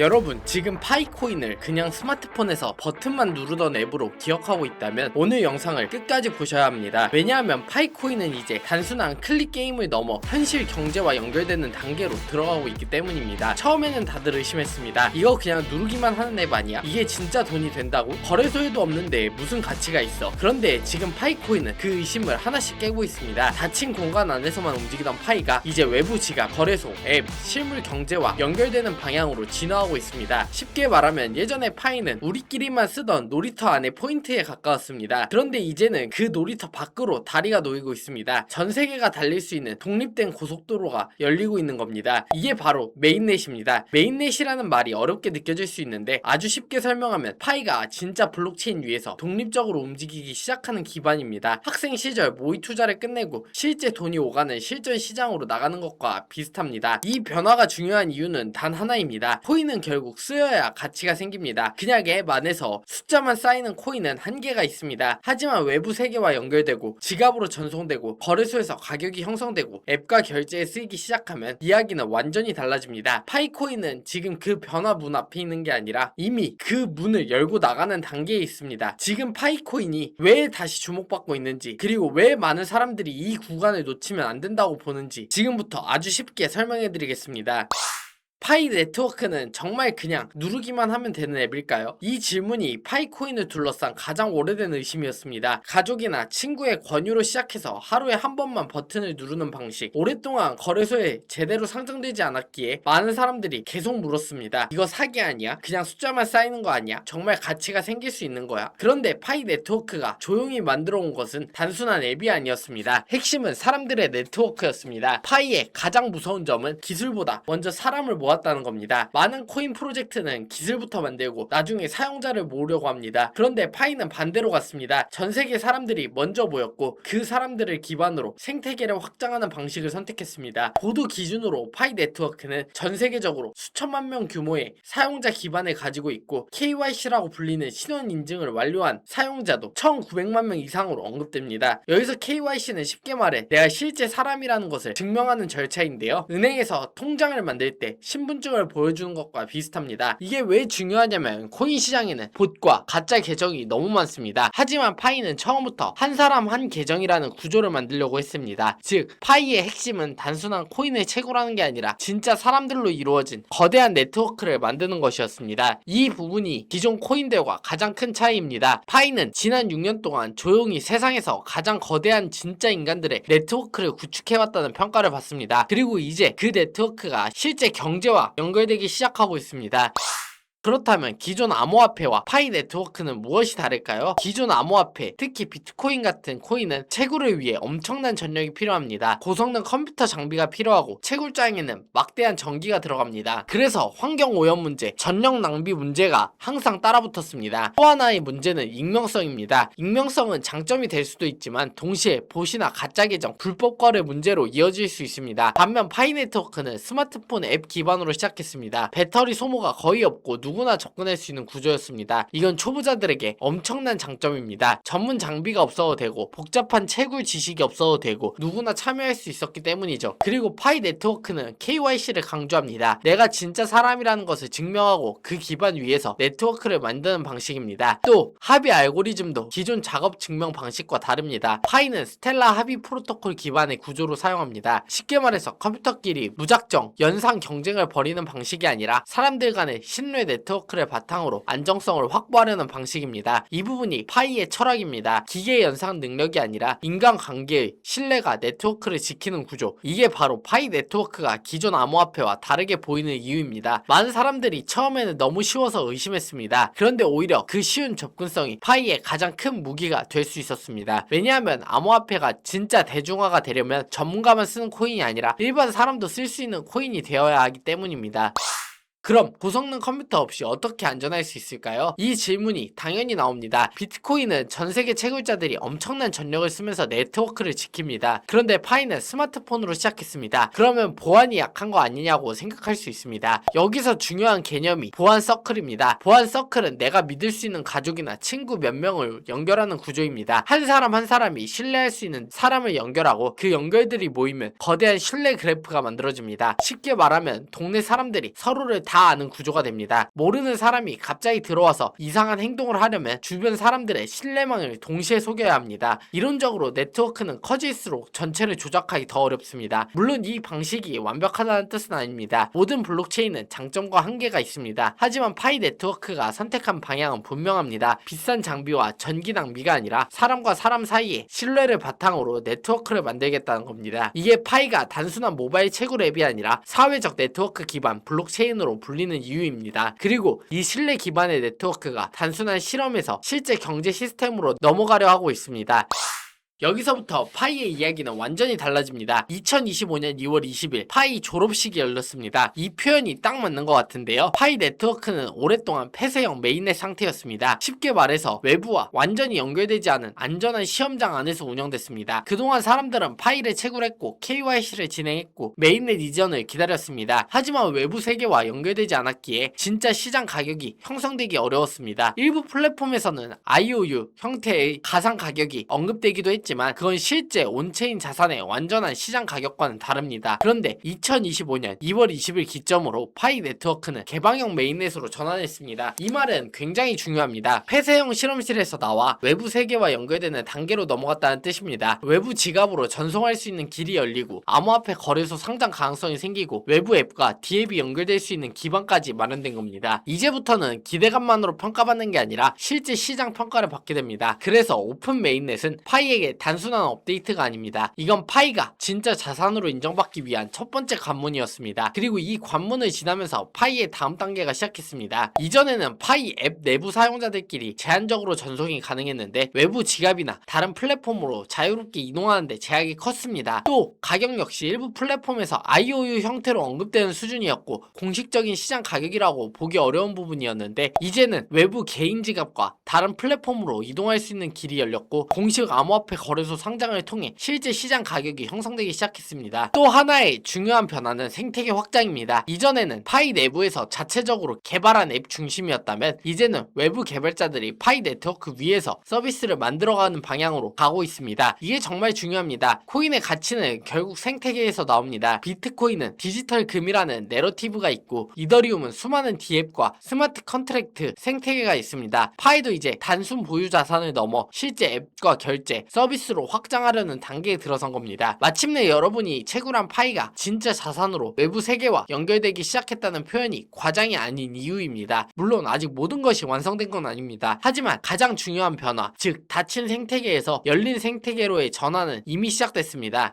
여러분, 지금 파이코인을 그냥 스마트폰에서 버튼만 누르던 앱으로 기억하고 있다면 오늘 영상을 끝까지 보셔야 합니다. 왜냐하면 파이코인은 이제 단순한 클릭 게임을 넘어 현실 경제와 연결되는 단계로 들어가고 있기 때문입니다. 처음에는 다들 의심했습니다. 이거 그냥 누르기만 하는 앱 아니야? 이게 진짜 돈이 된다고? 거래소에도 없는데 무슨 가치가 있어? 그런데 지금 파이코인은 그 의심을 하나씩 깨고 있습니다. 닫힌 공간 안에서만 움직이던 파이가 이제 외부 지갑, 거래소, 앱, 실물 경제와 연결되는 방향으로 진화하고 있습니다. 쉽게 말하면 예전에 파이는 우리끼리만 쓰던 놀이터 안의 포인트에 가까웠습니다. 그런데 이제는 그 놀이터 밖으로 다리가 놓이고 있습니다. 전 세계가 달릴 수 있는 독립된 고속도로가 열리고 있는 겁니다. 이게 바로 메인넷입니다. 메인넷이라는 말이 어렵게 느껴질 수 있는데 아주 쉽게 설명하면 파이가 진짜 블록체인 위에서 독립적으로 움직이기 시작하는 기반입니다. 학생 시절 모의 투자를 끝내고 실제 돈이 오가는 실전 시장으로 나가는 것과 비슷합니다. 이 변화가 중요한 이유는 단 하나입니다. 코인은 결국 쓰여야 가치가 생깁니다. 그냥 앱 안에서 숫자만 쌓이는 코인은 한계가 있습니다. 하지만 외부 세계와 연결되고 지갑으로 전송되고 거래소에서 가격이 형성되고 앱과 결제에 쓰이기 시작하면 이야기는 완전히 달라집니다. 파이코인은 지금 그 변화 문 앞에 있는 게 아니라 이미 그 문을 열고 나가는 단계에 있습니다. 지금 파이코인이 왜 다시 주목받고 있는지, 그리고 왜 많은 사람들이 이 구간을 놓치면 안 된다고 보는지 지금부터 아주 쉽게 설명해 드리겠습니다. 파이 네트워크는 정말 그냥 누르기만 하면 되는 앱일까요? 이 질문이 파이코인을 둘러싼 가장 오래된 의심이었습니다. 가족이나 친구의 권유로 시작해서 하루에 한 번만 버튼을 누르는 방식, 오랫동안 거래소에 제대로 상장되지 않았기에 많은 사람들이 계속 물었습니다. 이거 사기 아니야? 그냥 숫자만 쌓이는 거 아니야? 정말 가치가 생길 수 있는 거야? 그런데 파이 네트워크가 조용히 만들어 온 것은 단순한 앱이 아니었습니다. 핵심은 사람들의 네트워크였습니다. 파이의 가장 무서운 점은 기술보다 먼저 사람을 모았다는 겁니다. 많은 코인 프로젝트는 기술부터 만들고 나중에 사용자를 모으려고 합니다. 그런데 파이는 반대로 갔습니다. 전 세계 사람들이 먼저 모였고 그 사람들을 기반으로 생태계를 확장하는 방식을 선택했습니다. 보도 기준으로 파이 네트워크는 전 세계적으로 수천만 명 규모의 사용자 기반을 가지고 있고 KYC라고 불리는 신원 인증을 완료한 사용자도 1900만 명 이상으로 언급됩니다. 여기서 KYC는 쉽게 말해 내가 실제 사람이라는 것을 증명하는 절차인데요. 은행에서 통장을 만들 때 신분증을 보여주는 것과 비슷합니다. 이게 왜 중요하냐면 코인 시장에는 봇과 가짜 계정이 너무 많습니다. 하지만 파이는 처음부터 한 사람 한 계정이라는 구조를 만들려고 했습니다. 즉 파이의 핵심은 단순한 코인을 채굴하는 게 아니라 진짜 사람들로 이루어진 거대한 네트워크를 만드는 것이었습니다. 이 부분이 기존 코인들과 가장 큰 차이입니다. 파이는 지난 6년 동안 조용히 세상에서 가장 거대한 진짜 인간들의 네트워크를 구축해왔다는 평가를 받습니다. 그리고 이제 그 네트워크가 실제 경제와 연결되기 시작하고 있습니다. 그렇다면 기존 암호화폐와 파이 네트워크는 무엇이 다를까요? 기존 암호화폐, 특히 비트코인 같은 코인은 채굴을 위해 엄청난 전력이 필요합니다. 고성능 컴퓨터 장비가 필요하고 채굴장에는 막대한 전기가 들어갑니다. 그래서 환경 오염 문제, 전력 낭비 문제가 항상 따라붙었습니다. 또 하나의 문제는 익명성입니다. 익명성은 장점이 될 수도 있지만 동시에 봇이나 가짜 계정, 불법 거래 문제로 이어질 수 있습니다. 반면 파이 네트워크는 스마트폰 앱 기반으로 시작했습니다. 배터리 소모가 거의 없고 누구나 접근할 수 있는 구조였습니다. 이건 초보자들에게 엄청난 장점입니다. 전문 장비가 없어도 되고 복잡한 채굴 지식이 없어도 되고 누구나 참여할 수 있었기 때문이죠. 그리고 파이 네트워크는 KYC를 강조합니다. 내가 진짜 사람이라는 것을 증명하고 그 기반 위에서 네트워크를 만드는 방식입니다. 또 합의 알고리즘도 기존 작업 증명 방식과 다릅니다. 파이는 스텔라 합의 프로토콜 기반의 구조로 사용합니다. 쉽게 말해서 컴퓨터끼리 무작정 연상 경쟁을 벌이는 방식이 아니라 사람들 간의 신뢰 네트워크를 바탕으로 안정성을 확보하려는 방식입니다. 이 부분이 파이의 철학입니다. 기계 연상 능력이 아니라 인간관계의 신뢰가 네트워크를 지키는 구조. 이게 바로 파이 네트워크가 기존 암호화폐와 다르게 보이는 이유입니다. 많은 사람들이 처음에는 너무 쉬워서 의심했습니다. 그런데 오히려 그 쉬운 접근성이 파이의 가장 큰 무기가 될 수 있었습니다. 왜냐하면 암호화폐가 진짜 대중화가 되려면 전문가만 쓰는 코인이 아니라 일반 사람도 쓸 수 있는 코인이 되어야 하기 때문입니다. 그럼 고성능 컴퓨터 없이 어떻게 안전할 수 있을까요? 이 질문이 당연히 나옵니다. 비트코인은 전세계 채굴자들이 엄청난 전력을 쓰면서 네트워크를 지킵니다. 그런데 파이는 스마트폰으로 시작했습니다. 그러면 보안이 약한 거 아니냐고 생각할 수 있습니다. 여기서 중요한 개념이 보안 서클입니다. 보안 서클은 내가 믿을 수 있는 가족이나 친구 몇 명을 연결하는 구조입니다. 한 사람 한 사람이 신뢰할 수 있는 사람을 연결하고 그 연결들이 모이면 거대한 신뢰 그래프가 만들어집니다. 쉽게 말하면 동네 사람들이 서로를 다 아는 구조가 됩니다. 모르는 사람이 갑자기 들어와서 이상한 행동을 하려면 주변 사람들의 신뢰망을 동시에 속여야 합니다. 이론적으로 네트워크는 커질수록 전체를 조작하기 더 어렵습니다. 물론 이 방식이 완벽하다는 뜻은 아닙니다. 모든 블록체인은 장점과 한계가 있습니다. 하지만 파이 네트워크가 선택한 방향은 분명합니다. 비싼 장비와 전기 낭비가 아니라 사람과 사람 사이에 신뢰를 바탕으로 네트워크를 만들겠다는 겁니다. 이게 파이가 단순한 모바일 채굴 앱이 아니라 사회적 네트워크 기반 블록체인으로 불리는 이유입니다. 그리고 이 신뢰 기반의 네트워크가 단순한 실험에서 실제 경제 시스템으로 넘어가려 하고 있습니다. 여기서부터 파이의 이야기는 완전히 달라집니다. 2025년 2월 20일 파이 졸업식이 열렸습니다. 이 표현이 딱 맞는 것 같은데요. 파이 네트워크는 오랫동안 폐쇄형 메인넷 상태였습니다. 쉽게 말해서 외부와 완전히 연결되지 않은 안전한 시험장 안에서 운영됐습니다. 그동안 사람들은 파이를 채굴했고 KYC를 진행했고 메인넷 이전을 기다렸습니다. 하지만 외부 세계와 연결되지 않았기에 진짜 시장 가격이 형성되기 어려웠습니다. 일부 플랫폼에서는 IOU 형태의 가상 가격이 언급되기도 했지만 그건 실제 온체인 자산의 완전한 시장 가격과는 다릅니다. 그런데 2025년 2월 20일 기점으로 파이 네트워크는 개방형 메인넷으로 전환했습니다. 이 말은 굉장히 중요합니다. 폐쇄형 실험실에서 나와 외부 세계와 연결되는 단계로 넘어갔다는 뜻입니다. 외부 지갑으로 전송할 수 있는 길이 열리고 암호화폐 거래소 상장 가능성이 생기고 외부 앱과 D앱이 연결될 수 있는 기반까지 마련된 겁니다. 이제부터는 기대감만으로 평가받는 게 아니라 실제 시장 평가를 받게 됩니다. 그래서 오픈 메인넷은 파이에게 단순한 업데이트가 아닙니다. 이건 파이가 진짜 자산으로 인정받기 위한 첫 번째 관문이었습니다. 그리고 이 관문을 지나면서 파이의 다음 단계가 시작했습니다. 이전에는 파이 앱 내부 사용자들끼리 제한적으로 전송이 가능했는데 외부 지갑이나 다른 플랫폼으로 자유롭게 이동하는데 제약이 컸습니다. 또 가격 역시 일부 플랫폼에서 IOU 형태로 언급되는 수준이었고 공식적인 시장 가격이라고 보기 어려운 부분이었는데 이제는 외부 개인 지갑과 다른 플랫폼으로 이동할 수 있는 길이 열렸고 공식 암호화폐 거래소 상장을 통해 실제 시장 가격이 형성되기 시작했습니다. 또 하나의 중요한 변화는 생태계 확장입니다. 이전에는 파이 내부에서 자체적으로 개발한 앱 중심이었다면 이제는 외부 개발자들이 파이 네트워크 위에서 서비스를 만들어가는 방향으로 가고 있습니다. 이게 정말 중요합니다. 코인의 가치는 결국 생태계에서 나옵니다. 비트코인은 디지털 금이라는 내러티브가 있고 이더리움은 수많은 D앱과 스마트 컨트랙트 생태계가 있습니다. 파이도 이제 단순 보유 자산을 넘어 실제 앱과 결제, 서비스로 확장하려는 단계에 들어선 겁니다. 마침내 여러분이 채굴한 파이가 진짜 자산으로 외부 세계와 연결되기 시작했다는 표현이 과장이 아닌 이유입니다. 물론 아직 모든 것이 완성된 건 아닙니다. 하지만 가장 중요한 변화, 즉 닫힌 생태계에서 열린 생태계로의 전환은 이미 시작됐습니다.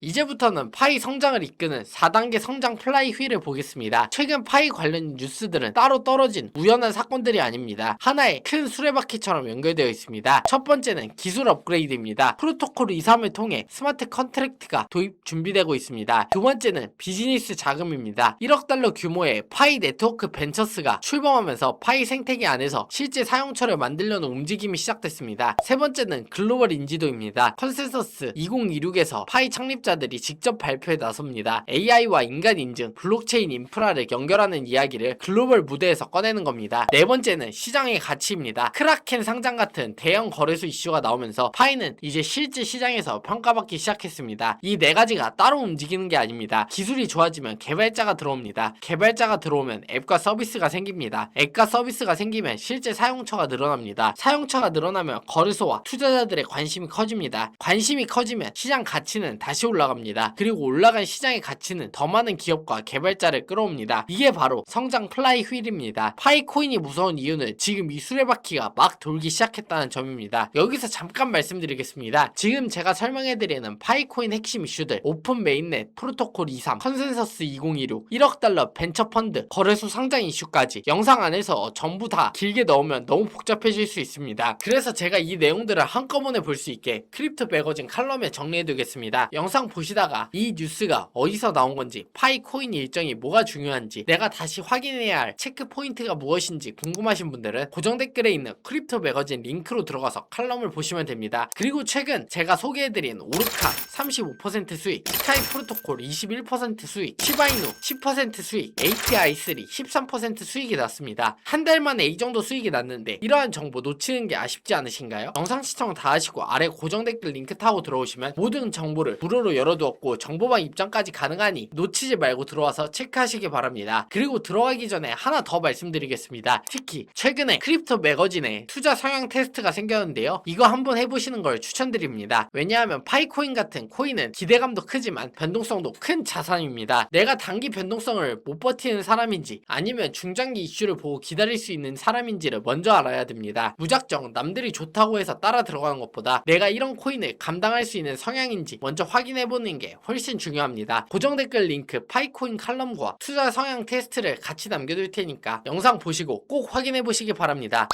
이제부터는 파이 성장을 이끄는 4단계 성장 플라이 휠을 보겠습니다. 최근 파이 관련 뉴스들은 따로 떨어진 우연한 사건들이 아닙니다. 하나의 큰 수레바퀴처럼 연결되어 있습니다. 첫 번째는 기술 업그레이드입니다. 프로토콜 2.3을 통해 스마트 컨트랙트가 도입 준비되고 있습니다. 두 번째는 비즈니스 자금입니다. 1억 달러 규모의 파이 네트워크 벤처스가 출범하면서 파이 생태계 안에서 실제 사용처를 만들려는 움직임이 시작됐습니다. 세 번째는 글로벌 인지도입니다. 컨센서스 2026에서 파이 창립자들이 직접 발표에 나섭니다. AI와 인간 인증, 블록체인 인프라를 연결하는 이야기를 글로벌 무대에서 꺼내는 겁니다. 네 번째는 시장의 가치입니다. 크라켄 상장 같은 대형 거래소 이슈가 나오면서 파이는 이제 실제 시장에서 평가받기 시작했습니다. 이 네 가지가 따로 움직이는 게 아닙니다. 기술이 좋아지면 개발자가 들어옵니다. 개발자가 들어오면 앱과 서비스가 생깁니다. 앱과 서비스가 생기면 실제 사용처가 늘어납니다. 사용처가 늘어나면 거래소와 투자자들의 관심이 커집니다. 관심이 커지면 시장 가치는 다시 올라갑니다. 그리고 올라간 시장의 가치는 더 많은 기업과 개발자를 끌어옵니다. 이게 바로 성장 플라이 휠입니다. 파이코인이 무서운 이유는 지금 이 수레바퀴가 막 돌기 시작했다는 점입니다. 여기서 잠깐 말씀드리겠습니다. 지금 제가 설명해드리는 파이코인 핵심 이슈들, 오픈 메인넷, 프로토콜 2.3, 컨센서스 2026, 1억 달러 벤처 펀드, 거래소 상장 이슈까지 영상 안에서 전부 다 길게 넣으면 너무 복잡해질 수 있습니다. 그래서 제가 이 내용들을 한꺼번에 볼 수 있게 크립토 매거진 칼럼에 정리해두겠습니다. 영상 보시다가 이 뉴스가 어디서 나온 건지, 파이코인 일정이 뭐가 중요한지, 내가 다시 확인해야 할 체크 포인트가 무엇인지 궁금하신 분들은 고정 댓글에 있는 크립토 매거진 링크로 들어가서 칼럼을 보시면 됩니다. 그리고 최근 제가 소개해드린 오르카 35% 수익, 스카이 프로토콜 21% 수익, 시바이누 10% 수익, API3 13% 수익이 났습니다. 한 달 만에 이 정도 수익이 났는데 이러한 정보 놓치는 게 아쉽지 않으신가요? 영상 시청 다 하시고 아래 고정 댓글 링크 타고 들어오시면 모든 정보를 무료로 열어두었고 정보방 입장까지 가능하니 놓치지 말고 들어와서 체크하시기 바랍니다. 그리고 들어가기 전에 하나 더 말씀드리겠습니다. 특히 최근에 크립토 매거진에 투자 성향 테스트가 생겼는데요. 이거 한번 해보시는 걸 추천드립니다. 왜냐하면 파이코인 같은 코인은 기대감도 크지만 변동성도 큰 자산입니다. 내가 단기 변동성을 못 버티는 사람인지 아니면 중장기 이슈를 보고 기다릴 수 있는 사람인지를 먼저 알아야 됩니다. 무작정 남들이 좋다고 해서 따라 들어가는 것보다 내가 이런 코인을 감당할 수 있는 성향인지 먼저 확인해보는 게 훨씬 중요합니다. 고정 댓글 링크 파이코인 칼럼과 투자 성향 테스트를 같이 남겨둘 테니까 영상 보시고 꼭 확인해보시기 바랍니다.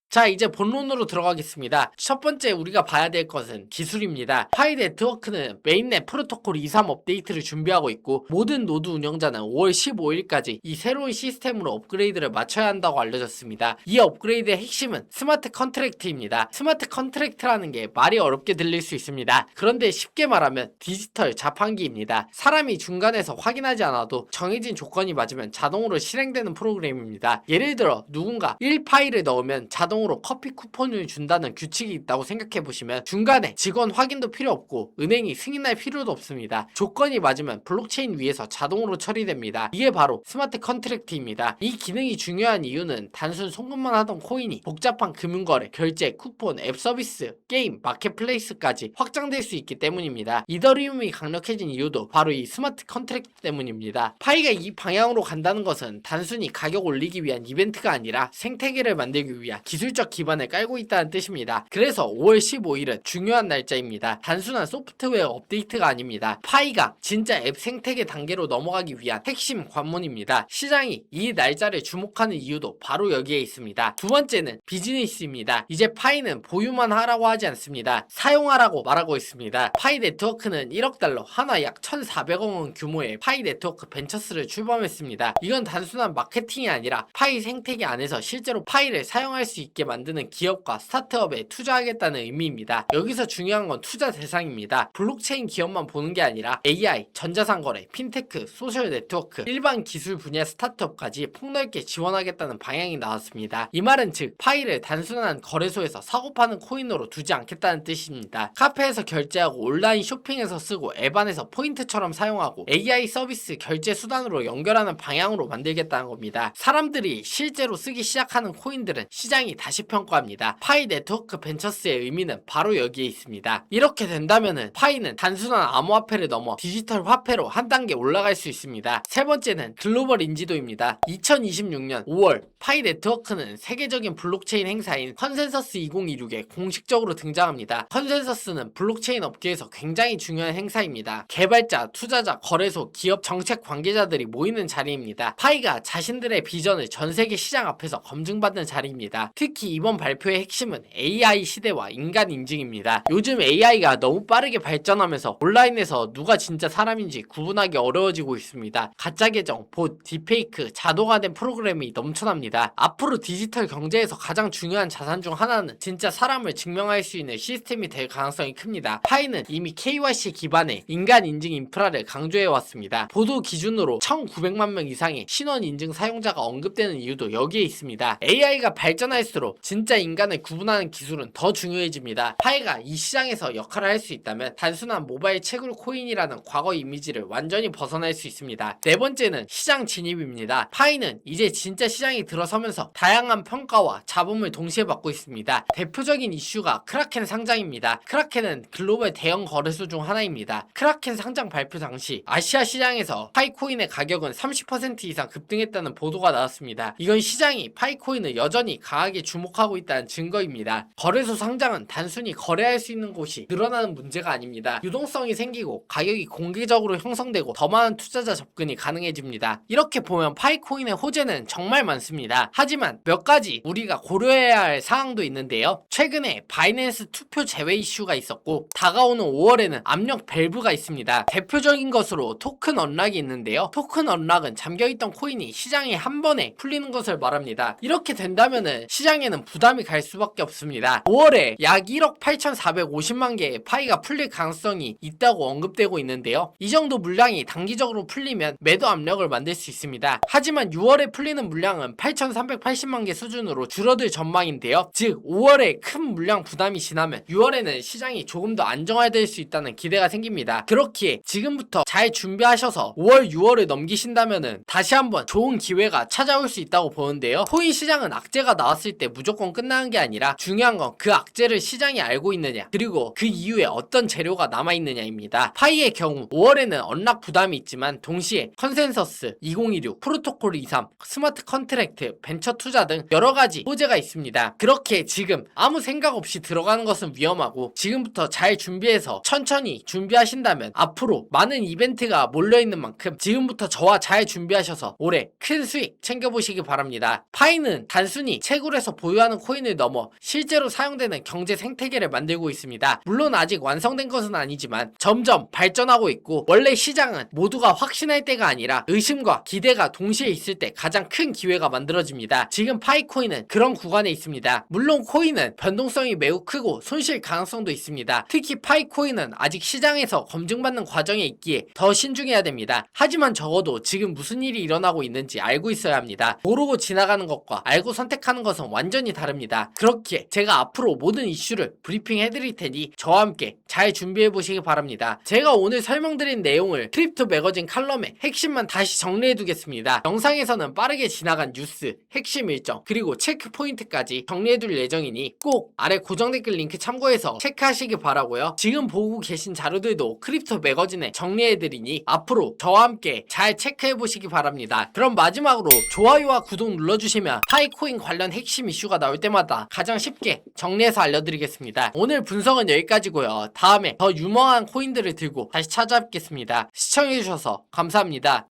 자, 이제 본론으로 들어가겠습니다. 첫 번째 우리가 봐야 될 것은 기술입니다. 파이 네트워크는 메인넷 프로토콜 2.3 업데이트를 준비하고 있고 모든 노드 운영자는 5월 15일까지 이 새로운 시스템으로 업그레이드를 마쳐야 한다고 알려졌습니다. 이 업그레이드의 핵심은 스마트 컨트랙트입니다. 스마트 컨트랙트라는 게 말이 어렵게 들릴 수 있습니다. 그런데 쉽게 말하면 디지털 자판기입니다. 사람이 중간에서 확인하지 않아도 정해진 조건이 맞으면 자동으로 실행되는 프로그램입니다. 예를 들어 누군가 1파일을 넣으면 자동으로 커피 쿠폰을 준다는 규칙이 있다고 생각해보시면 중간에 직원 확인도 필요 없고 은행이 승인할 필요도 없습니다. 조건이 맞으면 블록체인 위에서 자동으로 처리됩니다. 이게 바로 스마트 컨트랙트입니다. 이 기능이 중요한 이유는 단순 송금만 하던 코인이 복잡한 금융거래, 결제, 쿠폰, 앱 서비스, 게임, 마켓플레이스까지 확장될 수 있기 때문입니다. 이더리움이 강력해진 이유도 바로 이 스마트 컨트랙트 때문입니다. 파이가 이 방향으로 간다는 것은 단순히 가격 올리기 위한 이벤트가 아니라 생태계를 만들기 위한 기술적 기반을 깔고 있다는 뜻입니다. 그래서 5월 15일은 중요한 날짜입니다. 단순한 소프트웨어 업데이트가 아닙니다. 파이가 진짜 앱 생태계 단계로 넘어가기 위한 핵심 관문입니다. 시장이 이 날짜를 주목하는 이유도 바로 여기에 있습니다. 두 번째는 비즈니스입니다. 이제 파이는 보유만 하라고 하지 않습니다. 사용하라고 말하고 있습니다. 파이 네트워크는 1억 달러, 하나 약 1,400억 원 규모의 파이 네트워크 벤처스를 출범했습니다. 이건 단순한 마케팅이 아니라 파이 생태계 안에서 실제로 파이를 사용할 수 있게 만드는 기업과 스타트업에 투자하겠다는 의미입니다. 여기서 중요한 건 투자 대상입니다. 블록체인 기업만 보는 게 아니라 AI, 전자상거래, 핀테크, 소셜 네트워크, 일반 기술 분야 스타트업까지 폭넓게 지원하겠다는 방향이 나왔습니다. 이 말은 즉 파이를 단순한 거래소에서 사고 파는 코인으로 두지 않겠다는 뜻입니다. 카페에서 결제하고 온라인 쇼핑에서 쓰고 앱 안에서 포인트처럼 사용하고 AI 서비스 결제 수단으로 연결하는 방향으로 만들겠다는 겁니다. 사람들이 실제로 쓰기 시작하는 코인들은 시장이 다시 평가합니다. 파이 네트워크 벤처스의 의미는 바로 여기에 있습니다. 이렇게 된다면은 파이는 단순한 암호화폐를 넘어 디지털 화폐로 한 단계 올라갈 수 있습니다. 세 번째는 글로벌 인지도입니다. 2026년 5월 파이 네트워크는 세계적인 블록체인 행사인 컨센서스 2026에 공식적으로 등장합니다. 컨센서스는 블록체인 업계에서 굉장히 중요한 행사입니다. 개발자, 투자자, 거래소, 기업, 정책 관계자들이 모이는 자리입니다. 파이가 자신들의 비전을 전 세계 시장 앞에서 검증받는 자리입니다. 특히 이번 발표의 핵심은 AI 시대와 인간 인증입니다. 요즘 AI가 너무 빠르게 발전하면서 온라인에서 누가 진짜 사람인지 구분하기 어려워지고 있습니다. 가짜 계정, 봇, 딥페이크, 자동화된 프로그램이 넘쳐납니다. 앞으로 디지털 경제에서 가장 중요한 자산 중 하나는 진짜 사람을 증명할 수 있는 시스템이 될 가능성이 큽니다. 파이는 이미 KYC 기반의 인간 인증 인프라를 강조해왔습니다. 보도 기준으로 1900만 명 이상의 신원 인증 사용자가 언급되는 이유도 여기에 있습니다. AI가 발전할수록 진짜 인간을 구분하는 기술은 더 중요해집니다. 파이가 이 시장에서 역할을 할 수 있다면 단순한 모바일 채굴 코인이라는 과거 이미지를 완전히 벗어날 수 있습니다. 네 번째는 시장 진입입니다. 파이는 이제 진짜 시장이 들어서면서 다양한 평가와 잡음을 동시에 받고 있습니다. 대표적인 이슈가 크라켄 상장입니다. 크라켄은 글로벌 대형 거래소 중 하나입니다. 크라켄 상장 발표 당시 아시아 시장에서 파이코인의 가격은 30% 이상 급등했다는 보도가 나왔습니다. 이건 시장이 파이코인을 여전히 강하게 주목하고 있다는 증거입니다. 거래소 상장은 단순히 거래할 수 있는 곳이 늘어나는 문제가 아닙니다. 유동성이 생기고 가격이 공개적으로 형성되고 더 많은 투자자 접근이 가능해집니다. 이렇게 보면 파이코인의 호재는 정말 많습니다. 하지만 몇 가지 우리가 고려해야 할 사항도 있는데요. 최근에 바이낸스 투표 제외 이슈가 있었고 다가오는 5월에는 압력 밸브가 있습니다. 대표적인 것으로 토큰 언락이 있는데요. 토큰 언락은 잠겨있던 코인이 시장에 한 번에 풀리는 것을 말합니다. 이렇게 된다면은 시장이 시장에는 부담이 갈 수밖에 없습니다. 5월에 약 1억 8,450만 개의 파이가 풀릴 가능성이 있다고 언급되고 있는데요. 이 정도 물량이 단기적으로 풀리면 매도 압력을 만들 수 있습니다. 하지만 6월에 풀리는 물량은 8,380만 개 수준으로 줄어들 전망인데요. 즉 5월에 큰 물량 부담이 지나면 6월에는 시장이 조금 더 안정화될 수 있다는 기대가 생깁니다. 그렇기에 지금부터 잘 준비하셔서 5월, 6월을 넘기신다면은 다시 한번 좋은 기회가 찾아올 수 있다고 보는데요. 코인 시장은 악재가 나왔을 때 무조건 끝나는 게 아니라 중요한 건 그 악재를 시장이 알고 있느냐, 그리고 그 이후에 어떤 재료가 남아있느냐입니다. 파이의 경우 5월에는 언락 부담이 있지만 동시에 컨센서스, 2016, 프로토콜 23, 스마트 컨트랙트, 벤처 투자 등 여러가지 호재가 있습니다. 그렇게 지금 아무 생각 없이 들어가는 것은 위험하고 지금부터 잘 준비해서 천천히 준비하신다면 앞으로 많은 이벤트가 몰려있는 만큼 지금부터 저와 잘 준비하셔서 올해 큰 수익 챙겨보시기 바랍니다. 파이는 단순히 채굴에서 보유하는 코인을 넘어 실제로 사용되는 경제 생태계를 만들고 있습니다. 물론 아직 완성된 것은 아니지만 점점 발전하고 있고, 원래 시장은 모두가 확신할 때가 아니라 의심과 기대가 동시에 있을 때 가장 큰 기회가 만들어집니다. 지금 파이코인은 그런 구간에 있습니다. 물론 코인은 변동성이 매우 크고 손실 가능성도 있습니다. 특히 파이코인은 아직 시장에서 검증받는 과정에 있기에 더 신중해야 됩니다. 하지만 적어도 지금 무슨 일이 일어나고 있는지 알고 있어야 합니다. 모르고 지나가는 것과 알고 선택하는 것은 완전히 다릅니다. 그렇기에 제가 앞으로 모든 이슈를 브리핑 해드릴 테니 저와 함께 잘 준비해 보시기 바랍니다. 제가 오늘 설명드린 내용을 크립토 매거진 칼럼의 핵심만 다시 정리해 두겠습니다. 영상에서는 빠르게 지나간 뉴스, 핵심 일정, 그리고 체크 포인트까지 정리해 둘 예정이니 꼭 아래 고정 댓글 링크 참고해서 체크하시기 바라고요. 지금 보고 계신 자료들도 크립토 매거진에 정리해 드리니 앞으로 저와 함께 잘 체크해 보시기 바랍니다. 그럼 마지막으로 좋아요와 구독 눌러주시면 파이코인 관련 핵심 이슈가 나올 때마다 가장 쉽게 정리해서 알려드리겠습니다. 오늘 분석은 여기까지고요. 다음에 더 유명한 코인들을 들고 다시 찾아뵙겠습니다. 시청해주셔서 감사합니다.